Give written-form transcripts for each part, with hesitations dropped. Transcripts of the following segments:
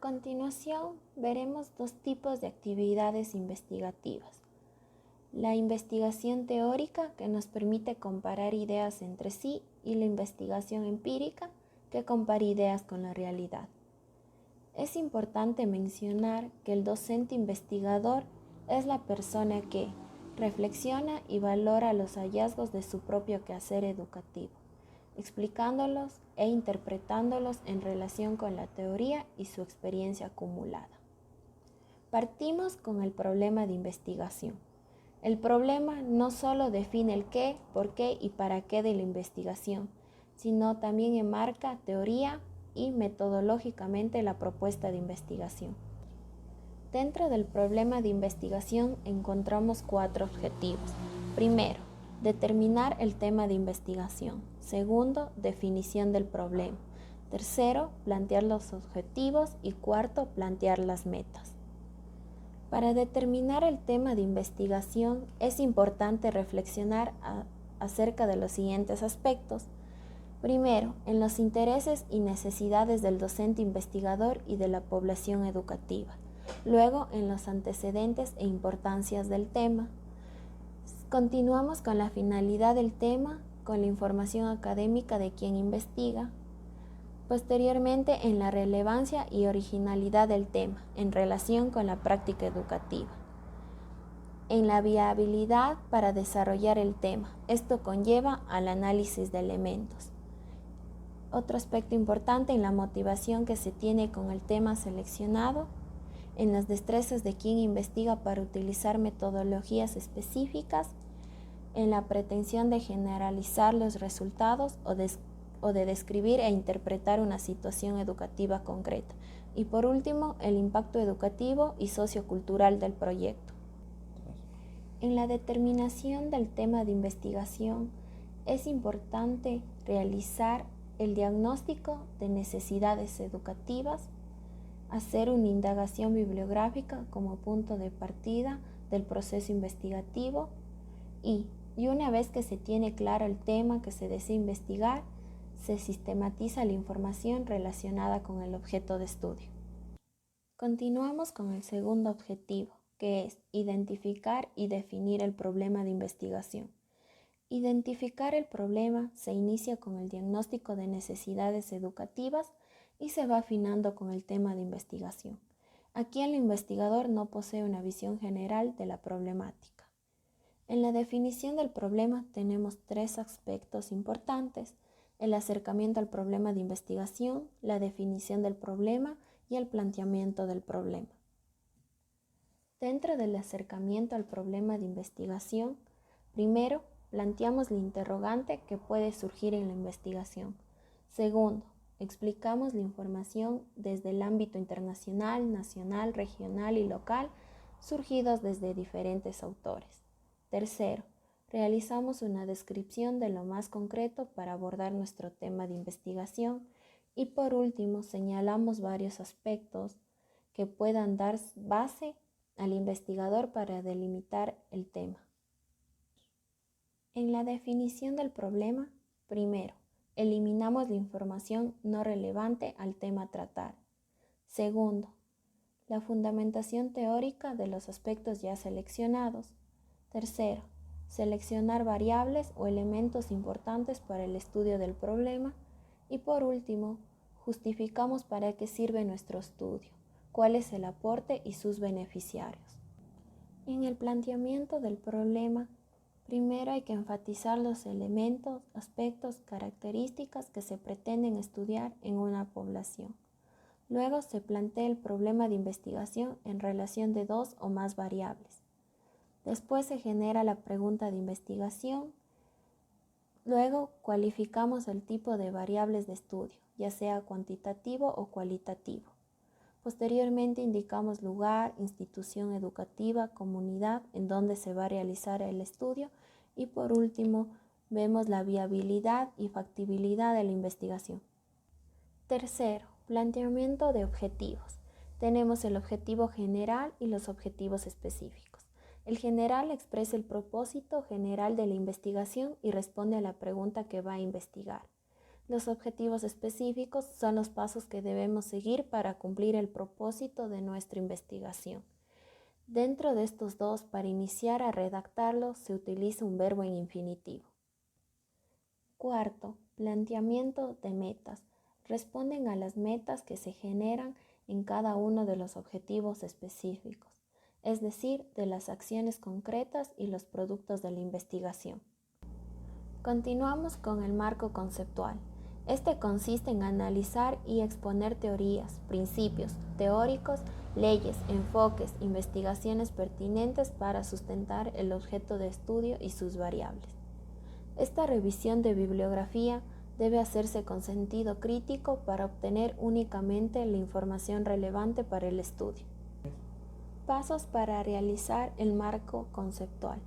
continuación veremos dos tipos de actividades investigativas. La investigación teórica, que nos permite comparar ideas entre sí, y la investigación empírica, que compara ideas con la realidad. Es importante mencionar que el docente investigador es la persona que reflexiona y valora los hallazgos de su propio quehacer educativo, explicándolos e interpretándolos en relación con la teoría y su experiencia acumulada. Partimos con el problema de investigación. El problema no solo define el qué, por qué y para qué de la investigación, sino también enmarca teoría y metodológicamente la propuesta de investigación. Dentro del problema de investigación encontramos 4 objetivos. Primero, determinar el tema de investigación. Segundo, definición del problema. Tercero, plantear los objetivos. Y cuarto, plantear las metas. Para determinar el tema de investigación es importante reflexionar acerca de los siguientes aspectos. Primero, en los intereses y necesidades del docente investigador y de la población educativa. Luego, en los antecedentes e importancias del tema. Continuamos con la finalidad del tema, con la información académica de quien investiga. Posteriormente, en la relevancia y originalidad del tema, en relación con la práctica educativa. En la viabilidad para desarrollar el tema. Esto conlleva al análisis de elementos. Otro aspecto importante en la motivación que se tiene con el tema seleccionado, en las destrezas de quien investiga para utilizar metodologías específicas, en la pretensión de generalizar los resultados o de describir e interpretar una situación educativa concreta. Y por último, el impacto educativo y sociocultural del proyecto. En la determinación del tema de investigación es importante realizar el diagnóstico de necesidades educativas, hacer una indagación bibliográfica como punto de partida del proceso investigativo y una vez que se tiene claro el tema que se desea investigar, se sistematiza la información relacionada con el objeto de estudio. Continuamos con el segundo objetivo, que es identificar y definir el problema de investigación. Identificar el problema se inicia con el diagnóstico de necesidades educativas y se va afinando con el tema de investigación. Aquí el investigador no posee una visión general de la problemática. En la definición del problema tenemos 3 aspectos importantes: el acercamiento al problema de investigación, la definición del problema y el planteamiento del problema. Dentro del acercamiento al problema de investigación, primero, planteamos la interrogante que puede surgir en la investigación. Segundo, explicamos la información desde el ámbito internacional, nacional, regional y local, surgidos desde diferentes autores. Tercero, realizamos una descripción de lo más concreto para abordar nuestro tema de investigación. Y por último, señalamos varios aspectos que puedan dar base al investigador para delimitar el tema. En la definición del problema, primero, eliminamos la información no relevante al tema a tratar. Segundo, la fundamentación teórica de los aspectos ya seleccionados. Tercero, seleccionar variables o elementos importantes para el estudio del problema. Y por último, justificamos para qué sirve nuestro estudio, cuál es el aporte y sus beneficiarios. En el planteamiento del problema, primero hay que enfatizar los elementos, aspectos, características que se pretenden estudiar en una población. Luego se plantea el problema de investigación en relación de 2 o más variables. Después se genera la pregunta de investigación. Luego cualificamos el tipo de variables de estudio, ya sea cuantitativo o cualitativo. Posteriormente indicamos lugar, institución educativa, comunidad en donde se va a realizar el estudio y por último vemos la viabilidad y factibilidad de la investigación. Tercero, planteamiento de objetivos. Tenemos el objetivo general y los objetivos específicos. El general expresa el propósito general de la investigación y responde a la pregunta que va a investigar. Los objetivos específicos son los pasos que debemos seguir para cumplir el propósito de nuestra investigación. Dentro de estos dos, para iniciar a redactarlo, se utiliza un verbo en infinitivo. Cuarto, planteamiento de metas. Responden a las metas que se generan en cada uno de los objetivos específicos, es decir, de las acciones concretas y los productos de la investigación. Continuamos con el marco conceptual. Este consiste en analizar y exponer teorías, principios teóricos, leyes, enfoques, investigaciones pertinentes para sustentar el objeto de estudio y sus variables. Esta revisión de bibliografía debe hacerse con sentido crítico para obtener únicamente la información relevante para el estudio. Pasos para realizar el marco conceptual.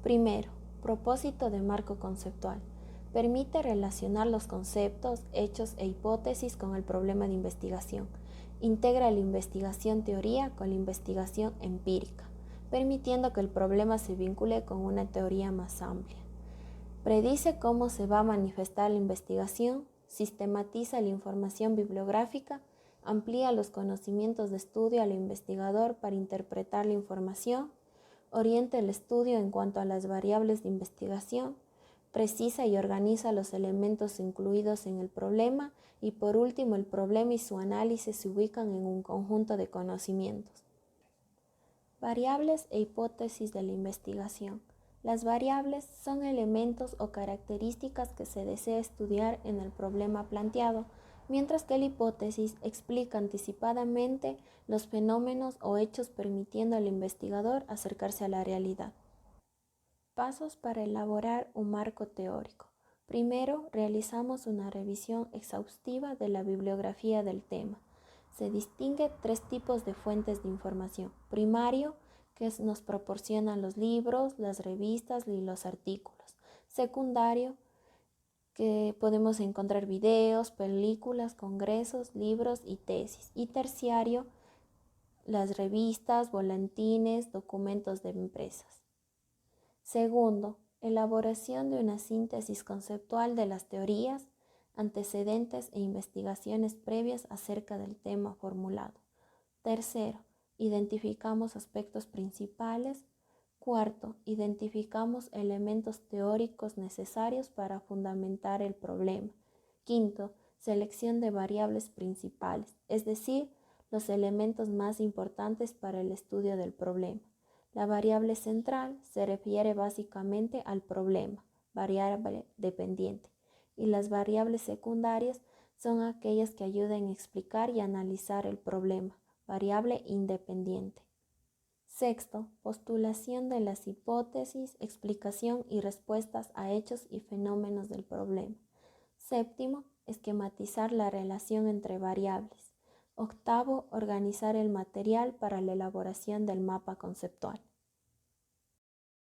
Primero, propósito de marco conceptual. Permite relacionar los conceptos, hechos e hipótesis con el problema de investigación. Integra la investigación teoría con la investigación empírica, permitiendo que el problema se vincule con una teoría más amplia. Predice cómo se va a manifestar la investigación, sistematiza la información bibliográfica, amplía los conocimientos de estudio al investigador para interpretar la información, orienta el estudio en cuanto a las variables de investigación, precisa y organiza los elementos incluidos en el problema y por último el problema y su análisis se ubican en un conjunto de conocimientos. Variables e hipótesis de la investigación. Las variables son elementos o características que se desea estudiar en el problema planteado, mientras que la hipótesis explica anticipadamente los fenómenos o hechos permitiendo al investigador acercarse a la realidad. Pasos para elaborar un marco teórico. Primero, realizamos una revisión exhaustiva de la bibliografía del tema. Se distingue tres tipos de fuentes de información. Primario, que nos proporcionan los libros, las revistas y los artículos. Secundario, que podemos encontrar videos, películas, congresos, libros y tesis. Y terciario, las revistas, volantines, documentos de empresas. Segundo, elaboración de una síntesis conceptual de las teorías, antecedentes e investigaciones previas acerca del tema formulado. Tercero, identificamos aspectos principales. Cuarto, identificamos elementos teóricos necesarios para fundamentar el problema. Quinto, selección de variables principales, es decir, los elementos más importantes para el estudio del problema. La variable central se refiere básicamente al problema, variable dependiente, y las variables secundarias son aquellas que ayudan a explicar y analizar el problema, variable independiente. Sexto, postulación de las hipótesis, explicación y respuestas a hechos y fenómenos del problema. Séptimo, esquematizar la relación entre variables. Octavo, organizar el material para la elaboración del mapa conceptual.